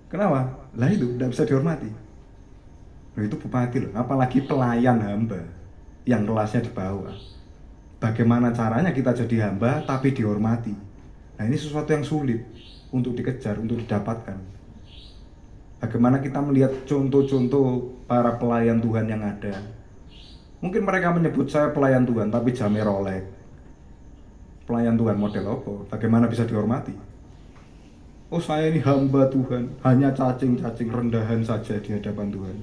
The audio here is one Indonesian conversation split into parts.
Kenapa? Lah itu tidak bisa dihormati. Loh itu bupati loh, apalagi pelayan hamba yang kelasnya di bawah. Bagaimana caranya kita jadi hamba tapi dihormati? Nah ini sesuatu yang sulit untuk dikejar, untuk didapatkan. Bagaimana kita melihat contoh-contoh para pelayan Tuhan yang ada. Mungkin mereka menyebut saya pelayan Tuhan, tapi jamnya Rolex. Pelayan Tuhan model apa? Bagaimana bisa dihormati? Oh saya ini hamba Tuhan, hanya cacing-cacing rendahan saja di hadapan Tuhan.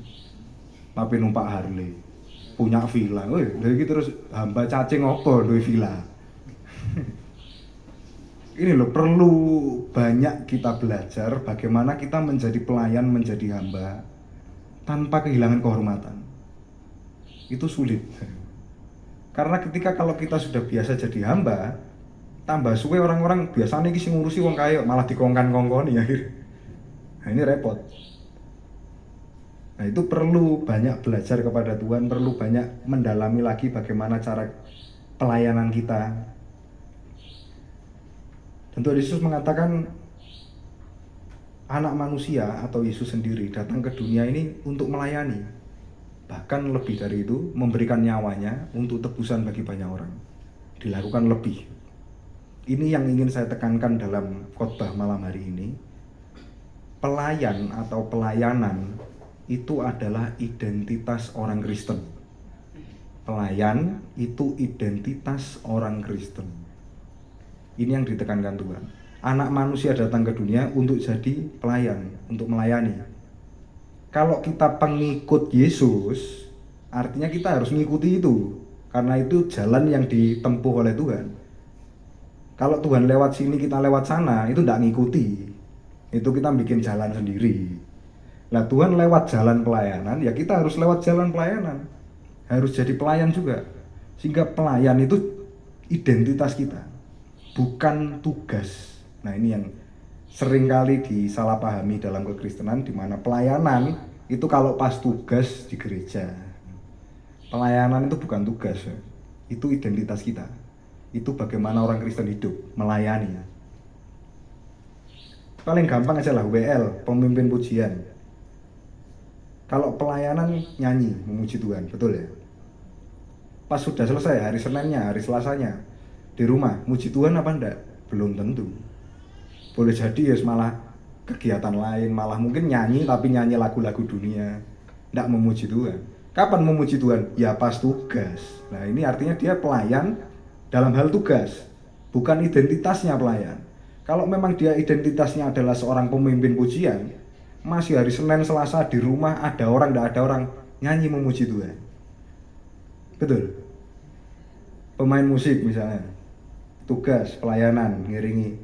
Tapi numpak Harley, punya villa. Woi, dari terus hamba cacing apa duwe villa? Ini loh, perlu banyak kita belajar bagaimana kita menjadi pelayan, menjadi hamba tanpa kehilangan kehormatan. Itu sulit. Karena ketika kalau kita sudah biasa jadi hamba, tambah suwe orang-orang biasanya ini sing ngurusi wong kaya malah dikongkan-kongkoni akhir. Nah ini repot. Nah itu perlu banyak belajar kepada Tuhan, perlu banyak mendalami lagi bagaimana cara pelayanan kita. Tentu Yesus mengatakan anak manusia atau Yesus sendiri datang ke dunia ini untuk melayani. Bahkan lebih dari itu, memberikan nyawanya untuk tebusan bagi banyak orang. Dilakukan lebih. Ini yang ingin saya tekankan dalam khotbah malam hari ini. Pelayan atau pelayanan itu adalah identitas orang Kristen. Pelayan itu identitas orang Kristen. Ini yang ditekankan Tuhan. Anak manusia datang ke dunia untuk jadi pelayan, untuk melayani. Kalau kita pengikut Yesus, artinya kita harus mengikuti itu. Karena itu jalan yang ditempuh oleh Tuhan. Kalau Tuhan lewat sini, kita lewat sana, itu tidak ngikuti. Itu kita bikin jalan sendiri. Nah Tuhan lewat jalan pelayanan, ya kita harus lewat jalan pelayanan. Harus jadi pelayan juga. Sehingga pelayan itu identitas kita, bukan tugas. Nah ini yang seringkali disalahpahami dalam kekristenan, di mana pelayanan itu kalau pas tugas di gereja. Pelayanan itu bukan tugas, itu identitas kita. Itu bagaimana orang Kristen hidup, melayani. Paling gampang aja lah, WL, pemimpin pujian. Kalau pelayanan nyanyi, memuji Tuhan, betul ya? Pas sudah selesai, hari Seninnya, hari Selasanya, di rumah, muji Tuhan apa enggak? Belum tentu. Boleh jadi ya malah kegiatan lain, malah mungkin nyanyi tapi nyanyi lagu-lagu dunia, enggak memuji Tuhan. Kapan memuji Tuhan? Ya pas tugas. Nah ini artinya dia pelayan dalam hal tugas, bukan identitasnya pelayan. Kalau memang dia identitasnya adalah seorang pemimpin pujian, masih hari Senin, Selasa di rumah ada orang, enggak ada orang, nyanyi memuji Tuhan. Betul? Pemain musik misalnya, tugas, pelayanan, ngiringi.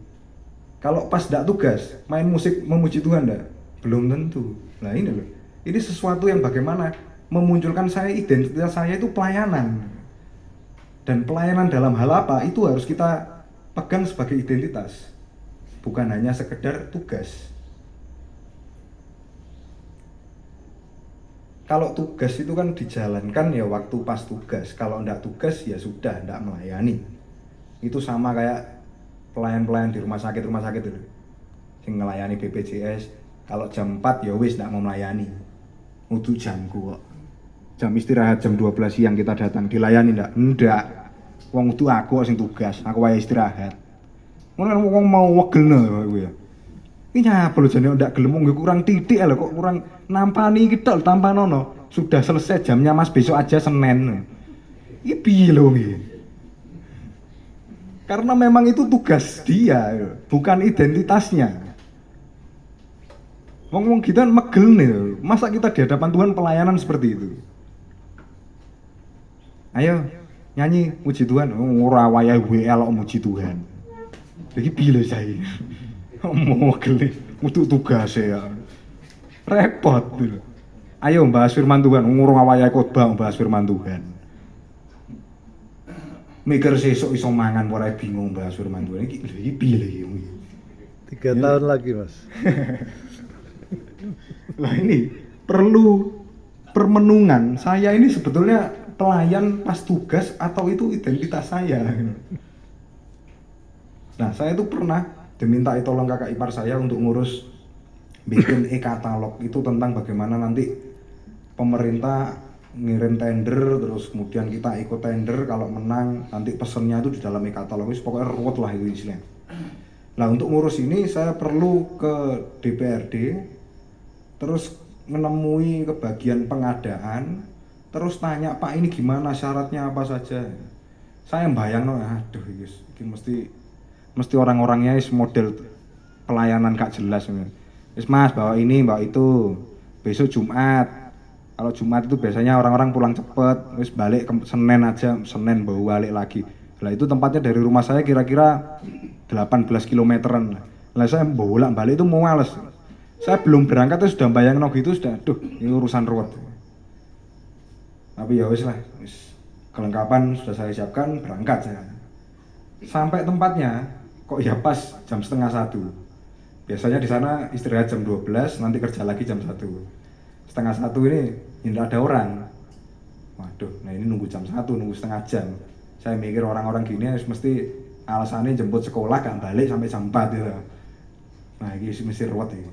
Kalau pas enggak tugas, main musik memuji Tuhan enggak? Belum tentu. Nah ini loh, ini sesuatu yang bagaimana memunculkan saya, identitas saya itu pelayanan. Dan pelayanan dalam hal apa, itu harus kita pegang sebagai identitas. Bukan hanya sekedar tugas. Kalau tugas itu kan dijalankan ya waktu pas tugas. Kalau enggak tugas ya sudah, enggak melayani. Itu sama kayak pelayan-pelayan di rumah sakit itu. Yang melayani BPJS, kalau jam 4 ya wis enggak mau melayani. Untuk jamku kok. Jam istirahat jam 12 siang kita datang, dilayani enggak? Enggak. Wong itu aku sing tugas, aku wae istirahat. Ngono wong mau wegelno kowe ya. Iki nyapa lho jane ndak gelem wong kurang titik lho kok kurang nampani iki tok tampanono. Sudah selesai jamnya Mas, besok aja Senin. Iki piye lho iki? Karena memang itu tugas dia, bukan identitasnya. Wong-wong kita megel nih, masa kita di hadapan Tuhan pelayanan seperti itu? Ayo nyanyi muji Tuhan, ora wayah WL kok muji Tuhan. Iki piye saya? Megel untuk tugas ya. Repot tuh. Ayo bahas firman Tuhan, ora wayah khotbah bahas firman Tuhan. Mikir sesuk iso mangan ora bingung bahas firman Tuhan iki piye lho iki. 3 tahun lagi Mas. Lah ini perlu permenungan. Saya ini sebetulnya pelayan pas tugas atau itu identitas saya. Nah saya itu pernah dimintai tolong kakak ipar saya untuk ngurus bikin e-katalog itu tentang bagaimana nanti pemerintah ngirim tender, terus kemudian kita ikut tender, kalau menang nanti pesennya itu di dalam e-katalog. Pokoknya ruwet lah itu istilahnya. Nah untuk ngurus ini saya perlu ke DPRD, terus menemui ke bagian pengadaan, terus tanya, Pak ini gimana syaratnya apa saja. Saya bayang, aduh ini mesti orang-orangnya model pelayanan gak jelas. Mas bawa ini bawa itu, besok Jumat. Kalau Jumat itu biasanya orang-orang pulang cepet, terus balik ke Senin aja, Senin bawa balik lagi. Lah itu tempatnya dari rumah saya kira-kira 18 kilometeran. Lah saya bolak balik itu mau males. Saya belum berangkat tuh sudah bayang gitu sudah, aduh ini urusan ruwet. Tapi ya wis lah, kelengkapan sudah saya siapkan, berangkat saya. Sampai tempatnya kok ya pas jam 12:30. Biasanya di sana istirahat jam 12, nanti kerja lagi jam 1. 12:30 ini tidak ada orang. Waduh, nah ini nunggu jam 1, nunggu setengah jam. Saya mikir orang-orang gini mesti alasannya jemput sekolah gak balik sampai jam 4 gitu. Nah ini mesti ruwet ya.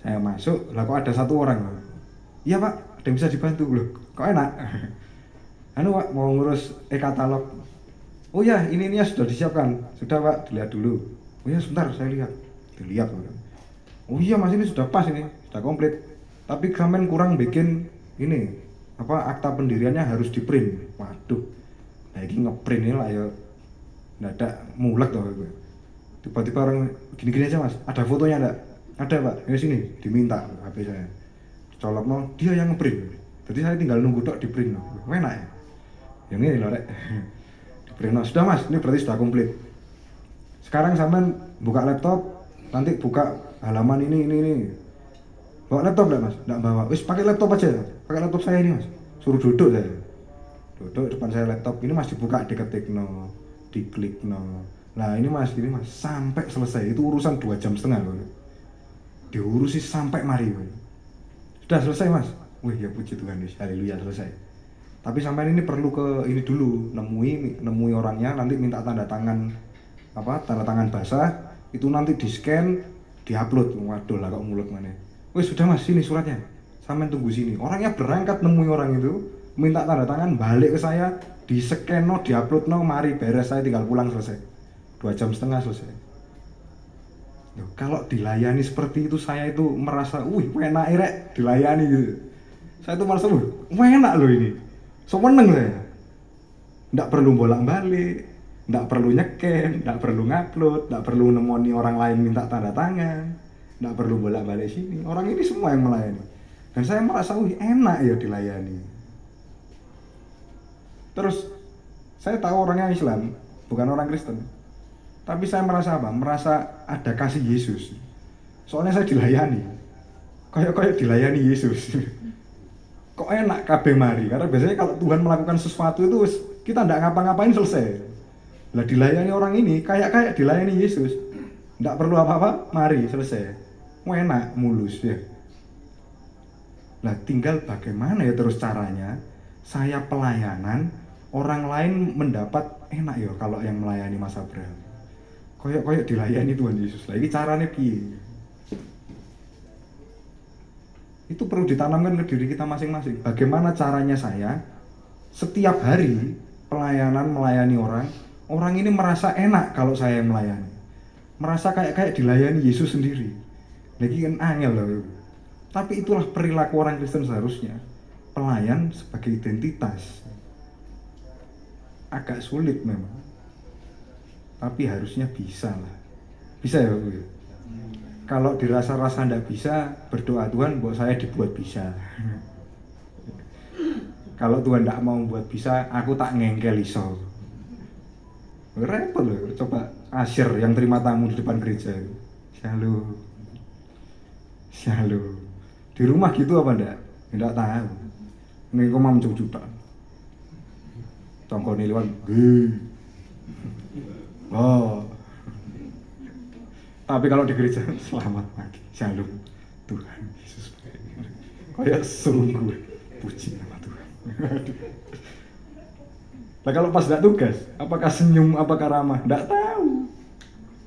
Saya masuk, lah kok ada satu orang. Iya Pak, ada yang bisa dibantu loh. Kok enak? Anu Pak, mau ngurus e-katalog. Oh ya, ini sudah disiapkan. Sudah Pak, dilihat dulu. Oh ya, sebentar saya lihat. Dilihat. Oh iya Mas, ini sudah pas ini, sudah komplit. Tapi Gramen kurang bikin ini, akta pendiriannya harus di print. Waduh. Nah ini ngeprint ini lah ya. Nggak ada mulek tuh. Tiba-tiba orang gini-gini aja Mas, ada fotonya enggak? Ada Pak, ini sini, diminta HP saya. Colok dia yang ngeprint. Jadi saya tinggal nunggu dok di print. Enak ya? Yang ini loh rek. Di print. Sudah Mas, ini berarti sudah komplit. Sekarang sampean buka laptop, nanti buka halaman ini. Bawa laptop enggak Mas? Enggak bawa. Wis pakai laptop aja. Pakai laptop saya ini Mas. Suruh duduk saya. Duduk depan saya laptop. Ini Mas dibuka, diketik diklik Nah ini Mas sampai selesai. Itu urusan 2,5 jam loh. Diurusi sampai mari. Sudah selesai Mas. Wih ya puji Tuhan, haleluya selesai. Tapi sampai ini perlu ke ini dulu, nemui orangnya, nanti minta tanda tangan basah, itu nanti di-scan, di-upload. Waduh lah kok mulek mana. Wih sudah Mas, sini suratnya. Sampai tunggu sini. Orangnya berangkat nemui orang itu, minta tanda tangan, balik ke saya, di-scan di-upload mari beres, saya tinggal pulang selesai. 2,5 jam selesai. Loh, kalau dilayani seperti itu saya itu merasa, enak rek dilayani gitu. Saya itu merasa, enak loh ini. Seneng saya. Nggak perlu bolak-balik, nggak perlu nyeken, nggak perlu ngupload, nggak perlu nemoni orang lain minta tanda tangan, nggak perlu bolak-balik sini. Orang ini semua yang melayani. Dan saya merasa, enak ya dilayani. Terus saya tahu orangnya Islam, bukan orang Kristen. Tapi saya merasa apa? Merasa ada kasih Yesus. Soalnya saya dilayani. Kayak dilayani Yesus. Kok enak kabeh mari? Karena biasanya kalau Tuhan melakukan sesuatu itu kita enggak ngapa-ngapain selesai. Lah dilayani orang ini kayak dilayani Yesus. Enggak perlu apa-apa, mari selesai. Enak, mulus ya. Lah tinggal bagaimana ya terus caranya saya pelayanan orang lain mendapat enak ya kalau yang melayani Mas Abraham. Kayak dilayani Tuhan Yesus. Lah ini caranya piye? Itu perlu ditanamkan ke diri kita masing-masing. Bagaimana caranya saya setiap hari melayani orang ini merasa enak kalau saya melayani. Merasa kayak dilayani Yesus sendiri. Lagi kan angel loh. Tapi itulah perilaku orang Kristen seharusnya. Pelayan sebagai identitas. Agak sulit memang. Tapi harusnya bisa lah. Bisa ya Bu? Kalau dirasa-rasa ndak bisa, berdoa Tuhan buat saya dibuat bisa. Kalau Tuhan ndak mau buat bisa, aku tak ngengkel iso. Repot loh, coba Asyir yang terima tamu di depan gereja. Shalom. Di rumah gitu apa ndak? Ndak tahu. Ini kok mau mencucuk. Tongkone liwat. Oh. Tapi kalau di gereja, selamat pagi, shalom, Tuhan Yesus. Kayak sungguh, puji nama Tuhan. Nah kalau pas tidak tugas, apakah senyum, apakah ramah? Tidak tahu.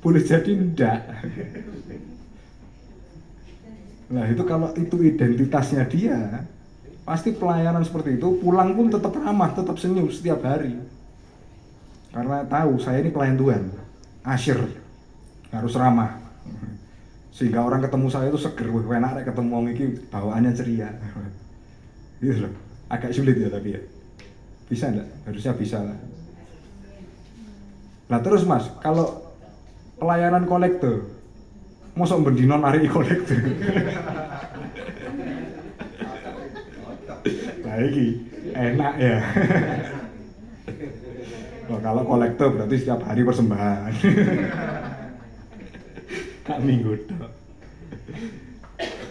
Boleh jadi tidak. Nah itu kalau itu identitasnya dia, pasti pelayanan seperti itu pulang pun tetap ramah, tetap senyum setiap hari. Karena tahu saya ini pelayan Tuhan, asyir, harus ramah. Sehingga orang ketemu saya itu seger, wah enak rek ketemu orang ini bawaannya ceria. Gitu loh. Agak sulit ya tapi ya. Bisa enggak? Harusnya bisa lah. Nah terus Mas, kalau pelayanan kolektor, mosok bendino narik kolektor. Nah ini enak ya. Oh, kalau kolektor berarti setiap hari persembahan. Kak minggu dok.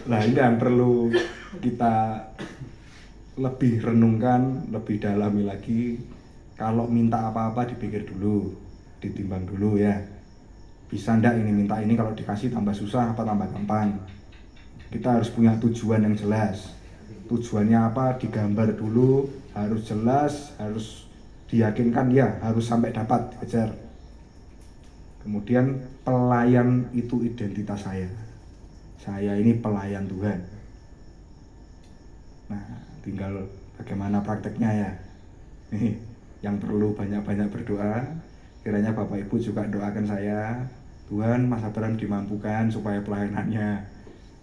Nah ini yang perlu kita lebih renungkan, lebih dalami lagi. Kalau minta apa-apa dipikir dulu, ditimbang dulu ya. Bisa ndak ini minta ini, kalau dikasih tambah susah apa tambah gampang. Kita harus punya tujuan yang jelas. Tujuannya apa digambar dulu, harus jelas, harus diyakinkan ya, harus sampai dapat dikejar. Kemudian pelayan itu identitas saya. Saya ini pelayan Tuhan. Nah, tinggal bagaimana prakteknya ya. Nih, yang perlu banyak-banyak berdoa. Kiranya Bapak Ibu juga doakan saya. Tuhan, Mas Abraham dimampukan supaya pelayanannya.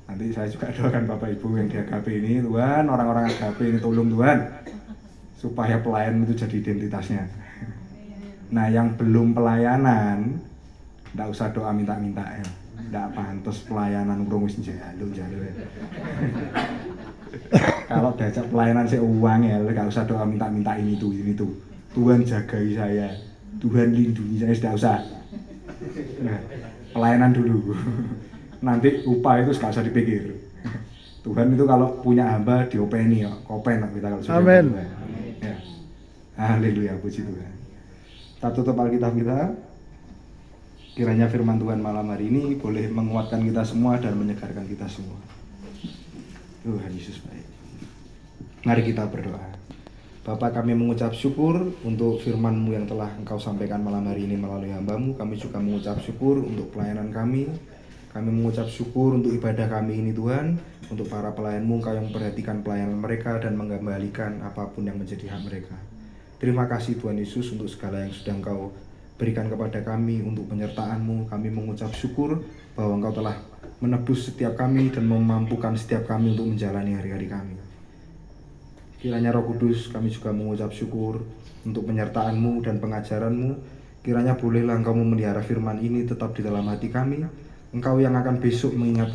Nanti saya juga doakan Bapak Ibu yang di AKP ini, Tuhan, orang-orang AKP ini tolong Tuhan supaya pelayan itu jadi identitasnya. Nah, yang belum pelayanan, nggak usah doa minta-minta ya. Nggak pantas pelayanan urung wis njaluk ya. Kalau diajak pelayanan sih uang ya, nggak usah doa minta-minta ini tuh. Tuhan jagai saya, Tuhan lindungi saya, tidak usah. Nah, pelayanan dulu. Nanti upah itu nggak usah dipikir. Tuhan itu kalau punya hamba diopeni ya, kopen kita kalau sudah. Amin. Ya. Haleluya, puji Tuhan. Kita tutup Alkitab kita. Kiranya firman Tuhan malam hari ini boleh menguatkan kita semua dan menyegarkan kita semua. Tuhan Yesus baik. Mari kita berdoa. Bapa, kami mengucap syukur untuk firman-Mu yang telah Engkau sampaikan malam hari ini melalui hamba-Mu. Kami juga mengucap syukur untuk pelayanan kami. Kami mengucap syukur untuk ibadah kami ini Tuhan. Untuk para pelayan-Mu, Engkau yang memperhatikan pelayanan mereka dan mengembalikan apapun yang menjadi hak mereka. Terima kasih Tuhan Yesus untuk segala yang sudah Engkau berikan kepada kami, untuk penyertaan-Mu. Kami mengucap syukur bahwa Engkau telah menebus setiap kami dan memampukan setiap kami untuk menjalani hari-hari kami. Kiranya Roh Kudus, kami juga mengucap syukur untuk penyertaan-Mu dan pengajaran-Mu. Kiranya bolehlah Engkau memelihara firman ini tetap di dalam hati kami. Engkau yang akan besok mengingatkan